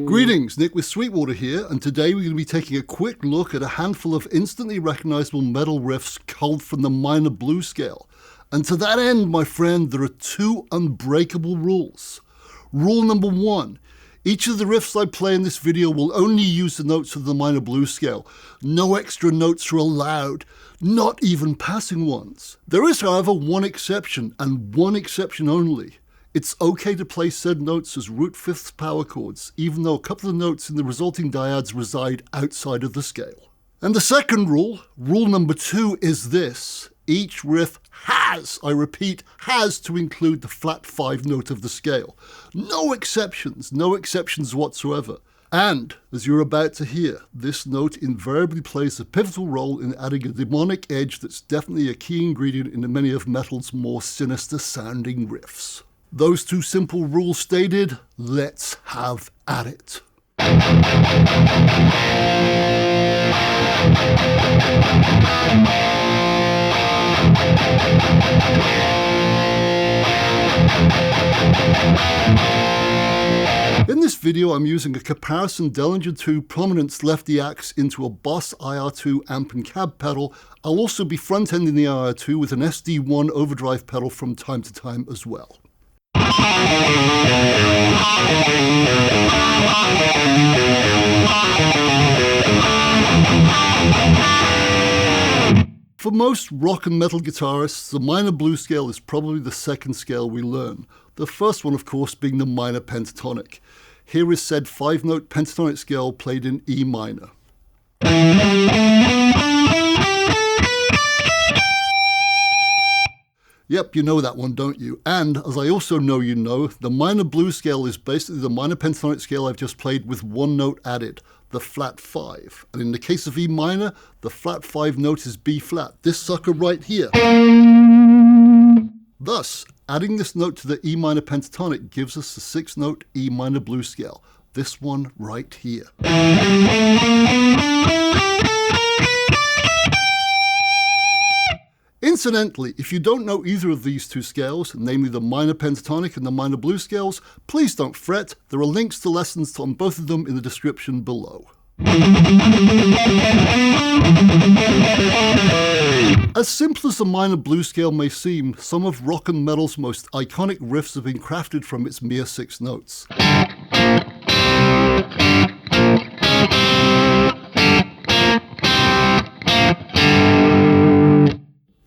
Greetings, Nick with Sweetwater here, and today we're going to be taking a quick look at a handful of instantly recognizable metal riffs culled from the minor blues scale. And to that end, my friend, there are two unbreakable rules. Rule number one, each of the riffs I play in this video will only use the notes of the minor blues scale. No extra notes are allowed, not even passing ones. There is, however, one exception, and one exception only. It's okay to play said notes as root fifths power chords, even though a couple of notes in the resulting dyads reside outside of the scale. And the second rule, rule number two, is this. Each riff has, I repeat, has to include the flat 5 note of the scale. No exceptions whatsoever. And, as you're about to hear, this note invariably plays a pivotal role in adding a demonic edge that's definitely a key ingredient in many of metal's more sinister sounding riffs. Those two simple rules stated, let's have at it. In this video, I'm using a comparison Dellinger 2 Prominence lefty axe into a Boss IR2 amp and cab pedal. I'll also be front-ending the IR2 with an SD1 overdrive pedal from time to time as well. For most rock and metal guitarists, the minor blues scale is probably the second scale we learn. The first one, of course, being the minor pentatonic. Here is said 5-note pentatonic scale played in E minor. Yep, you know that one, don't you? And, as I also know you know, the minor blues scale is basically the minor pentatonic scale I've just played with one note added, the flat 5. And in the case of E minor, the flat 5 note is B flat, this sucker right here. Thus, adding this note to the E minor pentatonic gives us the 6-note E minor blues scale, this one right here. Incidentally, if you don't know either of these two scales, namely the minor pentatonic and the minor blues scales, please don't fret, there are links to lessons on both of them in the description below. As simple as the minor blues scale may seem, some of rock and metal's most iconic riffs have been crafted from its mere 6 notes.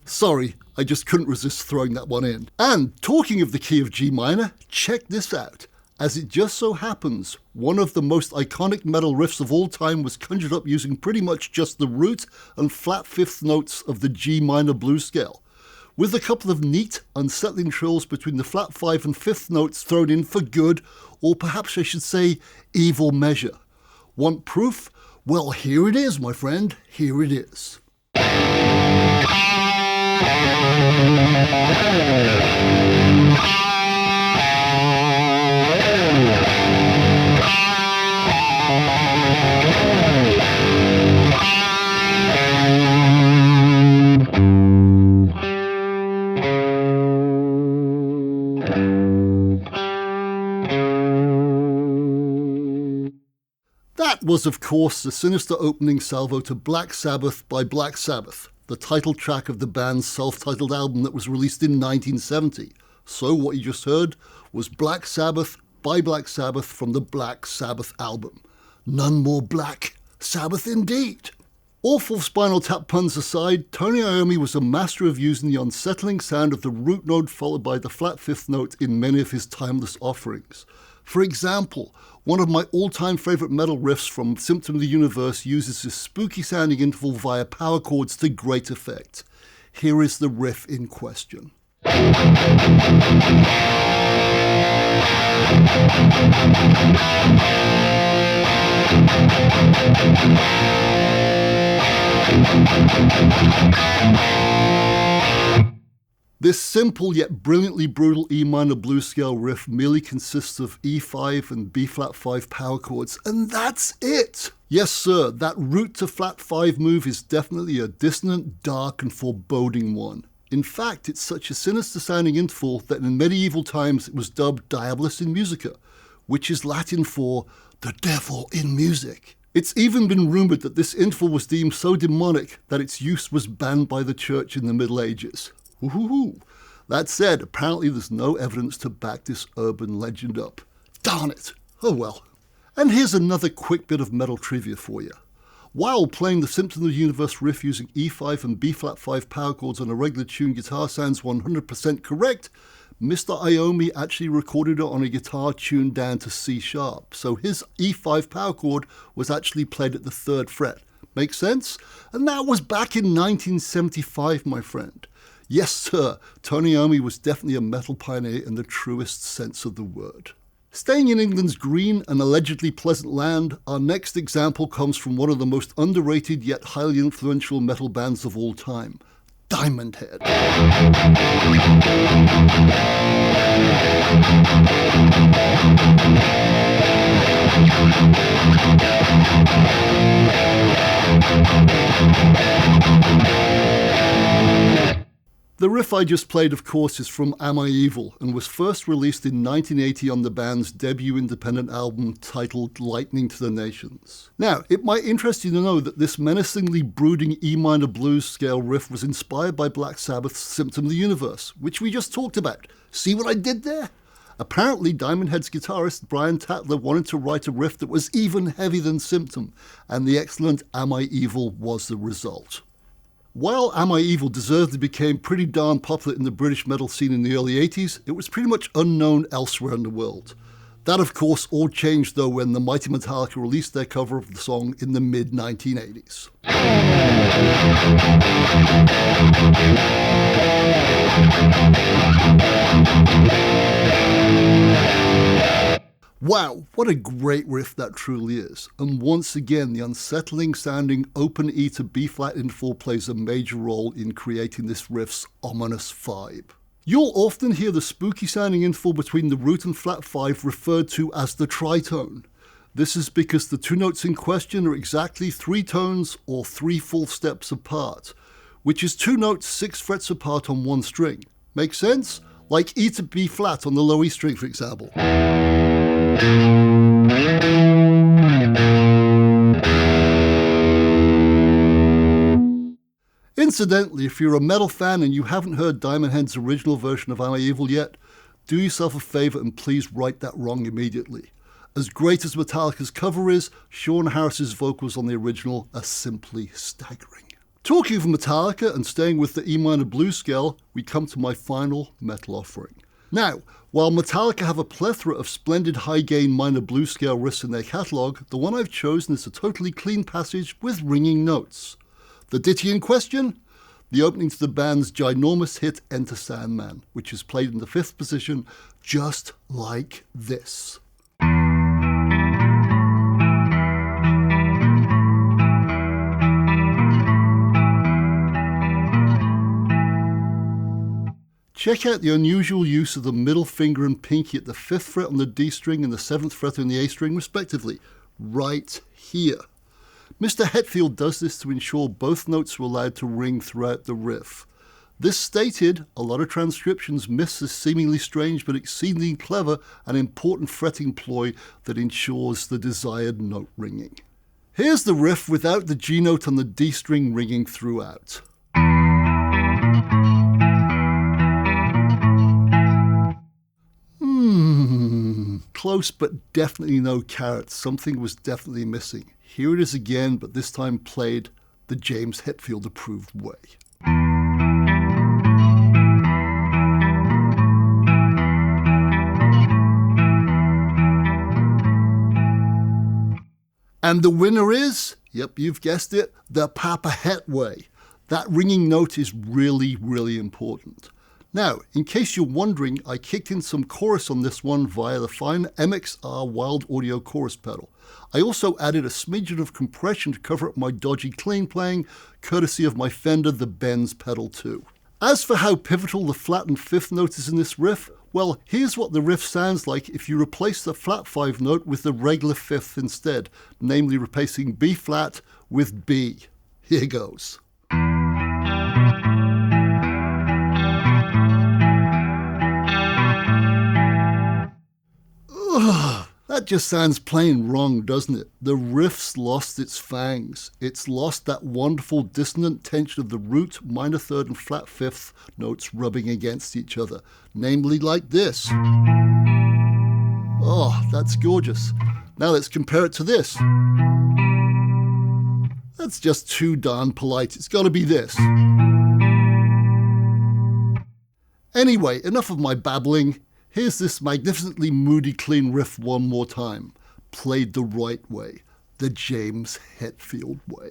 Sorry, I just couldn't resist throwing that one in. And talking of the key of G minor, check this out. As it just so happens, one of the most iconic metal riffs of all time was conjured up using pretty much just the root and flat 5th notes of the G minor blues scale, with a couple of neat, unsettling trills between the flat 5 and 5th notes thrown in for good, or perhaps I should say, evil measure. Want proof? Well, here it is, my friend, here it is. That was, of course, the sinister opening salvo to Black Sabbath by Black Sabbath, the title track of the band's self-titled album that was released in 1970. So what you just heard was Black Sabbath by Black Sabbath from the Black Sabbath album. None more Black Sabbath indeed. Awful Spinal Tap puns aside, Tony Iommi was a master of using the unsettling sound of the root note followed by the flat 5th note in many of his timeless offerings. For example, one of my all-time favourite metal riffs from Symptom of the Universe uses this spooky sounding interval via power chords to great effect. Here is the riff in question. This simple yet brilliantly brutal E minor blues scale riff merely consists of E5 and B-flat 5 power chords, and that's it! Yes sir, that root to flat 5 move is definitely a dissonant, dark and foreboding one. In fact, it's such a sinister sounding interval that in medieval times it was dubbed Diabolus in Musica, which is Latin for the devil in music. It's even been rumoured that this interval was deemed so demonic that its use was banned by the church in the Middle Ages. Woohoo! That said, apparently there's no evidence to back this urban legend up. Darn it! Oh well. And here's another quick bit of metal trivia for you. While playing the Symptom of the Universe riff using E5 and B-flat 5 power chords on a regular tuned guitar sounds 100% correct, Mr. Iommi actually recorded it on a guitar tuned down to C sharp, so his E5 power chord was actually played at the 3rd fret. Make sense? And that was back in 1975, my friend. Yes sir, Tony Iommi was definitely a metal pioneer in the truest sense of the word. Staying in England's green and allegedly pleasant land, our next example comes from one of the most underrated yet highly influential metal bands of all time, Diamond Head. The riff I just played, of course, is from Am I Evil and was first released in 1980 on the band's debut independent album titled Lightning to the Nations. Now, it might interest you to know that this menacingly brooding E minor blues scale riff was inspired by Black Sabbath's Symptom of the Universe, which we just talked about. See what I did there? Apparently, Diamond Head's guitarist Brian Tatler wanted to write a riff that was even heavier than Symptom, and the excellent Am I Evil was the result. While Am I Evil deservedly became pretty darn popular in the British metal scene in the early 80s, it was pretty much unknown elsewhere in the world. That of course all changed though when the mighty Metallica released their cover of the song in the mid-1980s. Wow, what a great riff that truly is. And once again, the unsettling sounding open E to B-flat interval plays a major role in creating this riff's ominous vibe. You'll often hear the spooky sounding interval between the root and flat 5 referred to as the tritone. This is because the two notes in question are exactly 3 tones or 3 full steps apart, which is 2 notes 6 frets apart on one string. Make sense? Like E to B flat on the low E string, for example. Incidentally, if you're a metal fan and you haven't heard Diamond Head's original version of Am I Evil yet, do yourself a favour and please right that wrong immediately. As great as Metallica's cover is, Sean Harris's vocals on the original are simply staggering. Talking of Metallica and staying with the E minor blues scale, we come to my final metal offering. Now, while Metallica have a plethora of splendid high-gain minor blues scale riffs in their catalogue, the one I've chosen is a totally clean passage with ringing notes. The ditty in question? The opening to the band's ginormous hit Enter Sandman, which is played in the 5th position just like this. Check out the unusual use of the middle finger and pinky at the 5th fret on the D string and the 7th fret on the A string respectively, right here. Mr. Hetfield does this to ensure both notes are allowed to ring throughout the riff. This stated, a lot of transcriptions miss this seemingly strange but exceedingly clever and important fretting ploy that ensures the desired note ringing. Here's the riff without the G note on the D string ringing throughout. Close but definitely no carrots. Something was definitely missing. Here it is again, but this time played the James Hetfield approved way. And the winner is, yep, you've guessed it, the Papa Het way. That ringing note is really, really important. Now, in case you're wondering, I kicked in some chorus on this one via the fine MXR Wild Audio chorus pedal. I also added a smidgen of compression to cover up my dodgy clean playing, courtesy of my Fender the Benz pedal too. As for how pivotal the flattened fifth note is in this riff, well, here's what the riff sounds like if you replace the flat 5 note with the regular fifth instead, namely replacing B flat with B. Here goes. Ugh, that just sounds plain wrong, doesn't it? The riff's lost its fangs. It's lost that wonderful dissonant tension of the root, minor third and flat fifth notes rubbing against each other, namely like this. Oh, that's gorgeous. Now let's compare it to this. That's just too darn polite. It's got to be this. Anyway, enough of my babbling. Here's this magnificently moody clean riff one more time, played the right way, the James Hetfield way.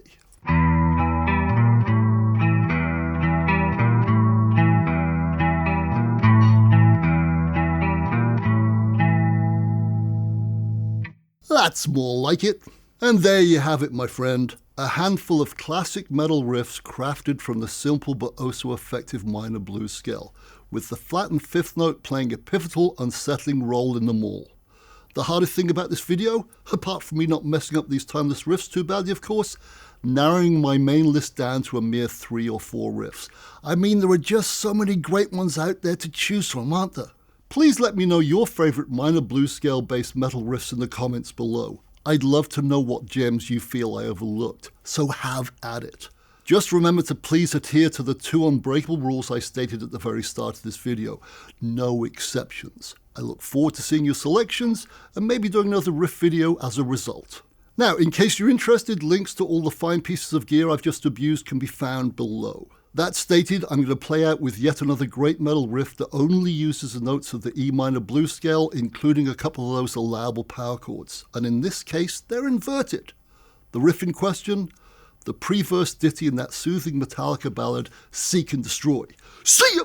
That's more like it. And there you have it, my friend. A handful of classic metal riffs crafted from the simple but oh so effective minor blues scale, with the flattened fifth note playing a pivotal, unsettling role in them all. The hardest thing about this video, apart from me not messing up these timeless riffs too badly of course, narrowing my main list down to a mere 3 or 4 riffs. I mean, there are just so many great ones out there to choose from, aren't there? Please let me know your favourite minor blues scale based metal riffs in the comments below. I'd love to know what gems you feel I overlooked, so have at it. Just remember to please adhere to the 2 unbreakable rules I stated at the very start of this video. No exceptions. I look forward to seeing your selections and maybe doing another riff video as a result. Now, in case you're interested, links to all the fine pieces of gear I've just abused can be found below. That stated, I'm going to play out with yet another great metal riff that only uses the notes of the E minor blues scale, including a couple of those allowable power chords. And in this case, they're inverted. The riff in question, the pre-verse ditty in that soothing Metallica ballad, Seek and Destroy. See ya!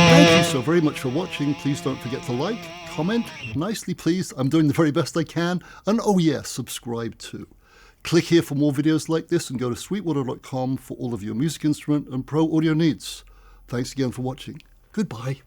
Thank you so very much for watching. Please don't forget to like, comment, nicely please, I'm doing the very best I can, and oh yes, subscribe too. Click here for more videos like this and go to sweetwater.com for all of your music instrument and pro audio needs. Thanks again for watching. Goodbye.